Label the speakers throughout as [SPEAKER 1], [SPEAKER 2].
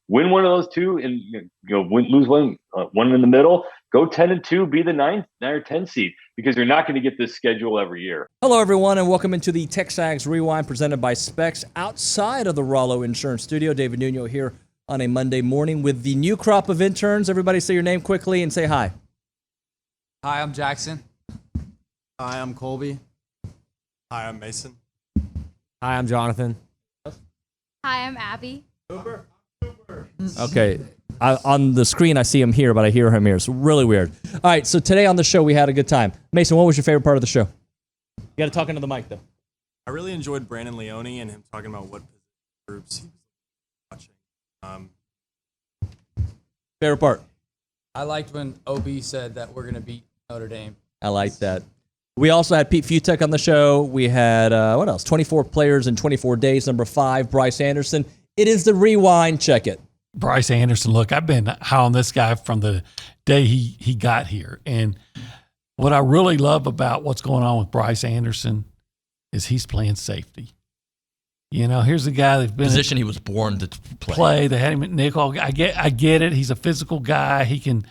[SPEAKER 1] win one of those two and lose one in the middle. Go 10-2, be the 9 or 10 seed, because you're not going to get this schedule every year.
[SPEAKER 2] Hello, everyone, and welcome into the TexAgs Rewind presented by Specs outside of the Rollo Insurance Studio. David Nuno here on a Monday morning with the new crop of interns. Everybody say your name quickly and say hi.
[SPEAKER 3] Hi, I'm Jackson.
[SPEAKER 4] Hi, I'm Colby.
[SPEAKER 5] Hi, I'm Mason.
[SPEAKER 6] Hi, I'm Jonathan.
[SPEAKER 7] Hi, I'm Abby.
[SPEAKER 2] Okay. On the screen, I see him here, but I hear him here. It's really weird. All right, so today on the show, we had a good time. Mason, what was your favorite part of the show? You got to talk into the mic, though.
[SPEAKER 5] I really enjoyed Brandon Leone and him talking about what groups he was watching.
[SPEAKER 2] Favorite part?
[SPEAKER 3] I liked when OB said that we're going to beat Notre Dame.
[SPEAKER 2] I like that. We also had Pete Fiutak on the show. We had, what else? 24 players in 24 days. Number 5, Bryce Anderson. It is the Rewind. Check it.
[SPEAKER 8] Bryce Anderson, look, I've been high on this guy from the day he got here. And what I really love about what's going on with Bryce Anderson is he's playing safety. You know, here's a guy that's been
[SPEAKER 2] position he was born to
[SPEAKER 8] play. They had him at nickel. I get it. He's a physical guy. He can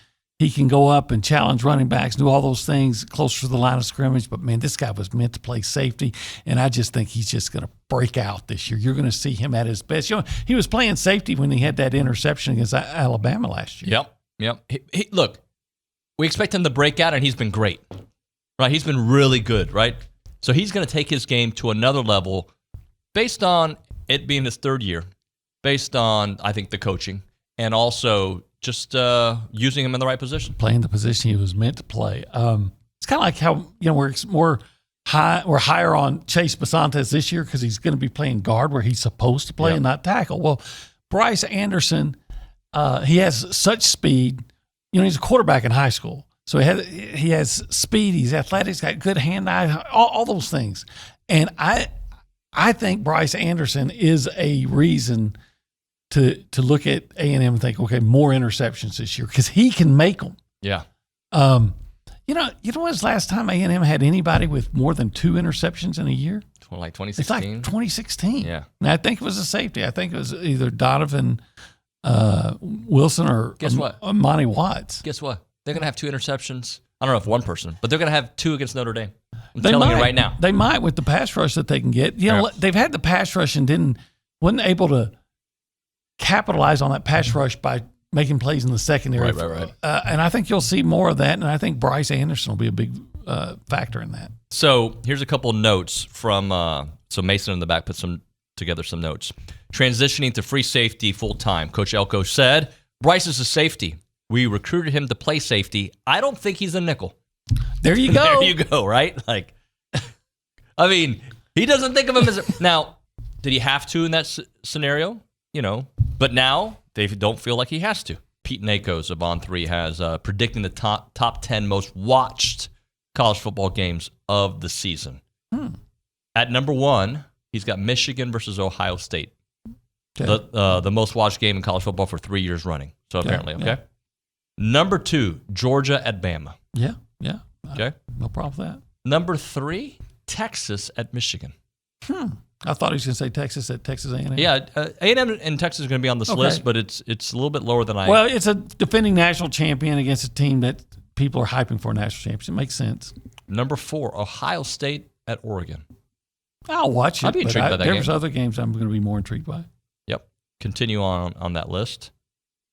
[SPEAKER 8] go up and challenge running backs, do all those things closer to the line of scrimmage. But, man, this guy was meant to play safety, and I just think he's just going to break out this year. You're going to see him at his best. You know, he was playing safety when he had that interception against Alabama last year.
[SPEAKER 2] Yep. Look, we expect him to break out, and he's been great. Right? He's been really good, right? So he's going to take his game to another level based on it being his third year, based on, I think, the coaching, and also just using him in the right position.
[SPEAKER 8] Playing the position he was meant to play. It's kind of like how, you know, we're higher on Chase Basantes this year because he's going to be playing guard where he's supposed to play and not tackle. Well, Bryce Anderson, he has such speed. You know, he's a quarterback in high school. So he has speed, he's athletic, he's got good hand-eye, all those things. And I think Bryce Anderson is a reason to look at A&M and think, okay, more interceptions this year because he can make them.
[SPEAKER 2] Yeah.
[SPEAKER 8] You know when's the last time A&M had anybody with more than 2 interceptions in a year?
[SPEAKER 2] Like 2016?
[SPEAKER 8] It's like 2016.
[SPEAKER 2] Yeah.
[SPEAKER 8] And I think it was a safety. I think it was either Donovan Wilson or
[SPEAKER 2] Guess what?
[SPEAKER 8] Monty Watts.
[SPEAKER 2] Guess what? They're going to have 2 interceptions. I don't know if one person, but they're going to have 2 against Notre Dame. I'm telling you right now.
[SPEAKER 8] They might with the pass rush that they can get. You know, they've had the pass rush and wasn't able to capitalize on that pass rush by making plays in the secondary.
[SPEAKER 2] Right.
[SPEAKER 8] And I think you'll see more of that, and I think Bryce Anderson will be a big factor in that.
[SPEAKER 2] So here's a couple notes from so Mason in the back put together some notes. Transitioning to free safety full-time, Coach Elko said, Bryce is a safety. We recruited him to play safety. I don't think he's a nickel.
[SPEAKER 8] There you go.
[SPEAKER 2] There you go, right? Like, I mean, he doesn't think of him as a... Now, did he have to in that scenario? You know, but now they don't feel like he has to. Pete Nakos of On3 has predicting the top 10 most watched college football games of the season. At number 1, he's got Michigan versus Ohio State. Okay. The most watched game in college football for 3 years running. So apparently, okay. Number 2, Georgia at Bama.
[SPEAKER 8] Yeah.
[SPEAKER 2] Okay.
[SPEAKER 8] No problem with that.
[SPEAKER 2] Number 3, Texas at Michigan.
[SPEAKER 8] I thought he was going to say Texas at Texas A&M.
[SPEAKER 2] Yeah, A&M and Texas are going to be on this list, but it's a little bit lower than I...
[SPEAKER 8] Well, it's a defending national champion against a team that people are hyping for a national championship. It makes sense.
[SPEAKER 2] Number 4, Ohio State at Oregon.
[SPEAKER 8] I'll watch it.
[SPEAKER 2] I'd be intrigued by that
[SPEAKER 8] There's
[SPEAKER 2] game.
[SPEAKER 8] other games I'm going to be more intrigued by.
[SPEAKER 2] Yep. Continue on that list.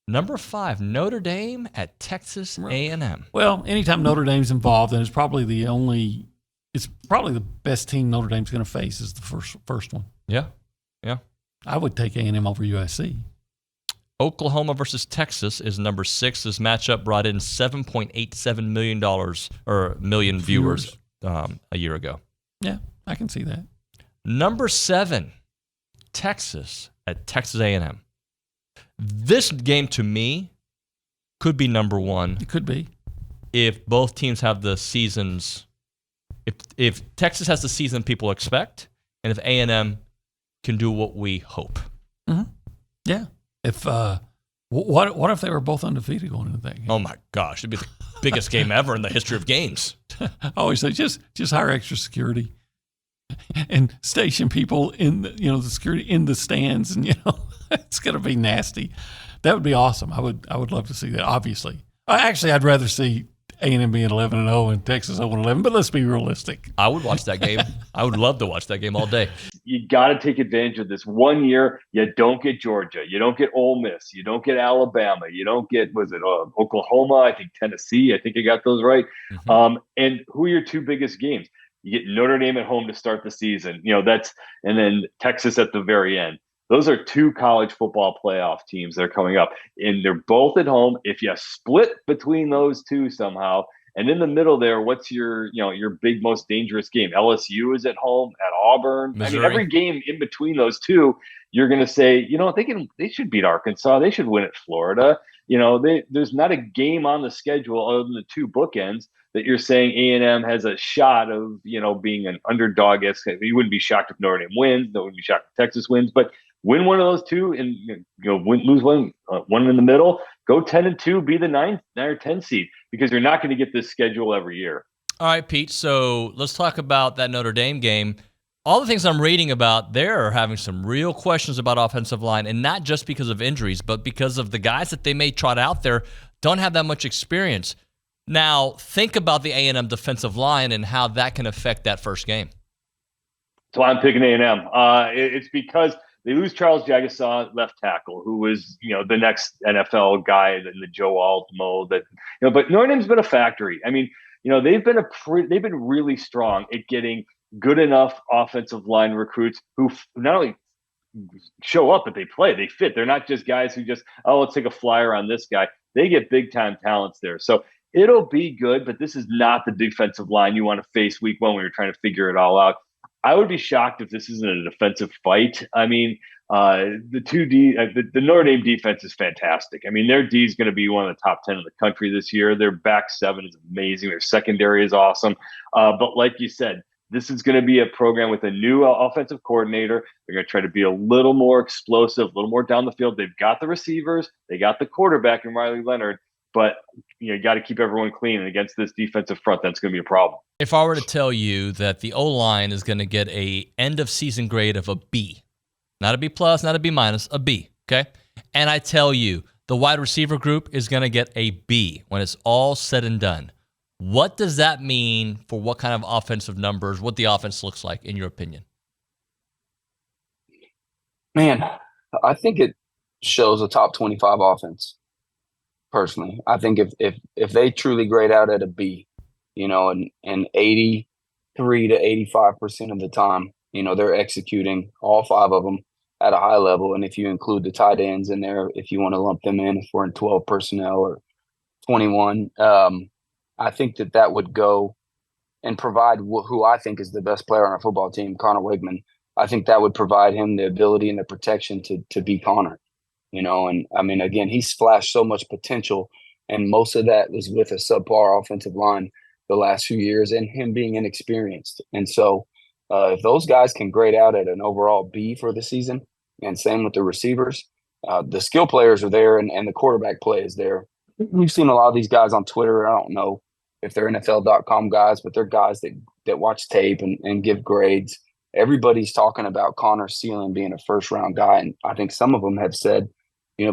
[SPEAKER 2] Number 5, Notre Dame at Texas A&M.
[SPEAKER 8] Well, anytime Notre Dame's involved, then it's probably the best team Notre Dame's going to face is the first one.
[SPEAKER 2] Yeah.
[SPEAKER 8] I would take A&M over USC.
[SPEAKER 2] Oklahoma versus Texas is number 6. This matchup brought in $7.87 million viewers a year ago.
[SPEAKER 8] Yeah, I can see that.
[SPEAKER 2] Number 7, Texas at Texas A&M. This game, to me, could be number 1.
[SPEAKER 8] It could be.
[SPEAKER 2] If both teams have the seasons, if Texas has the season people expect, and if A&M can do what we hope.
[SPEAKER 8] Mm-hmm. Yeah. If what if they were both undefeated going into that game?
[SPEAKER 2] Oh my gosh, it'd be the biggest game ever in the history of games.
[SPEAKER 8] I always say just hire extra security and station people in the security in the stands, and it's going to be nasty. That would be awesome. I would love to see that. Obviously, actually, I'd rather see A&M being 11-0 and Texas 0-11. But let's be realistic.
[SPEAKER 2] I would watch that game. I would love to watch that game all day.
[SPEAKER 1] You got to take advantage of this 1 year. You don't get Georgia. You don't get Ole Miss. You don't get Alabama. You don't get, Oklahoma? I think Tennessee. I think I got those right.
[SPEAKER 2] Mm-hmm.
[SPEAKER 1] And who are your two biggest games? You get Notre Dame at home to start the season. And then Texas at the very end. Those are two college football playoff teams that are coming up, and they're both at home. If you split between those two somehow, and in the middle there, what's your big, most dangerous game? LSU is at home at Auburn.
[SPEAKER 2] Missouri.
[SPEAKER 1] I mean, every game in between those two, you're going to say, they should beat Arkansas. They should win at Florida. There's not a game on the schedule other than the two bookends that you're saying A&M has a shot of, being an underdog. You wouldn't be shocked if Notre Dame wins. No one would be shocked if Texas wins. But win one of those two and lose one in the middle. Go 10-2, be the 9th or 10 seed, because you're not going to get this schedule every year.
[SPEAKER 2] All right, Pete. So let's talk about that Notre Dame game. All the things I'm reading about, they're having some real questions about offensive line, and not just because of injuries, but because of the guys that they may trot out there don't have that much experience. Now, think about the A&M defensive line and how that can affect that first game.
[SPEAKER 1] So I'm picking A&M. It's because they lose Charles Jagasaw, left tackle, who was, the next NFL guy in the Joe Alt mode. But Notre Dame's been a factory. I mean, they've been really strong at getting good enough offensive line recruits who not only show up, but they play, they fit. They're not just guys who just, let's take a flyer on this guy. They get big time talents there. So it'll be good, but this is not the defensive line you want to face week one when you're trying to figure it all out. I would be shocked if this isn't a defensive fight. I mean, the Notre Dame defense is fantastic. I mean, their D is going to be one of the top 10 in the country this year. Their back seven is amazing. Their secondary is awesome. But like you said, this is going to be a program with a new offensive coordinator. They're going to try to be a little more explosive, a little more down the field. They've got the receivers. They got the quarterback in Riley Leonard. But you got to keep everyone clean. And against this defensive front, that's going to be a problem.
[SPEAKER 2] If I were to tell you that the O-line is going to get a end-of-season grade of a B, not a B+, not a B-, a B, okay? And I tell you the wide receiver group is going to get a B when it's all said and done, what does that mean for what kind of offensive numbers, what the offense looks like, in your opinion?
[SPEAKER 9] Man, I think it shows a top 25 offense. Personally, I think if they truly grade out at a B, and 83 to 85% of the time, they're executing all five of them at a high level. And if you include the tight ends in there, if you want to lump them in, if we're in 12 personnel or 21, I think that would go and provide who I think is the best player on our football team, Connor Wigman. I think that would provide him the ability and the protection to be Connor. And I mean, again, he's flashed so much potential, and most of that was with a subpar offensive line the last few years and him being inexperienced. And so if those guys can grade out at an overall B for the season, and same with the receivers, the skill players are there and the quarterback play is there. We've seen a lot of these guys on Twitter. I don't know if they're NFL.com guys, but they're guys that watch tape and give grades. Everybody's talking about Connor Sealand being a first-round guy, and I think some of them have said,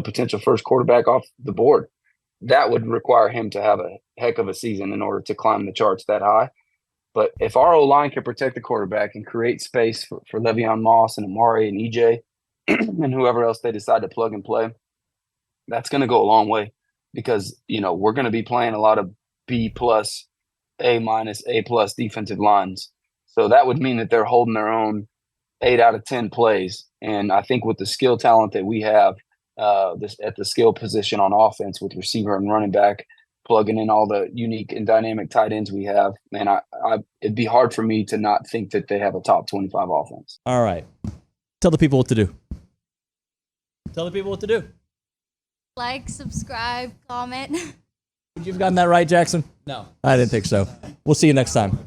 [SPEAKER 9] potential first quarterback off the board. That would require him to have a heck of a season in order to climb the charts that high. But if our O-line can protect the quarterback and create space for Le'Veon Moss and Amari and EJ and whoever else they decide to plug and play, that's going to go a long way, because, we're going to be playing a lot of B+, A-, A+ defensive lines. So that would mean that they're holding their own 8 out of 10 plays. And I think with the skill talent that we have at the skill position on offense with receiver and running back, plugging in all the unique and dynamic tight ends we have, man, it'd be hard for me to not think that they have a top 25 offense.
[SPEAKER 10] All right. Tell the people what to do. Tell the people what to do.
[SPEAKER 7] Like, subscribe, comment.
[SPEAKER 10] Would you have gotten that right, Jackson?
[SPEAKER 3] No.
[SPEAKER 10] I didn't think so. We'll see you next time.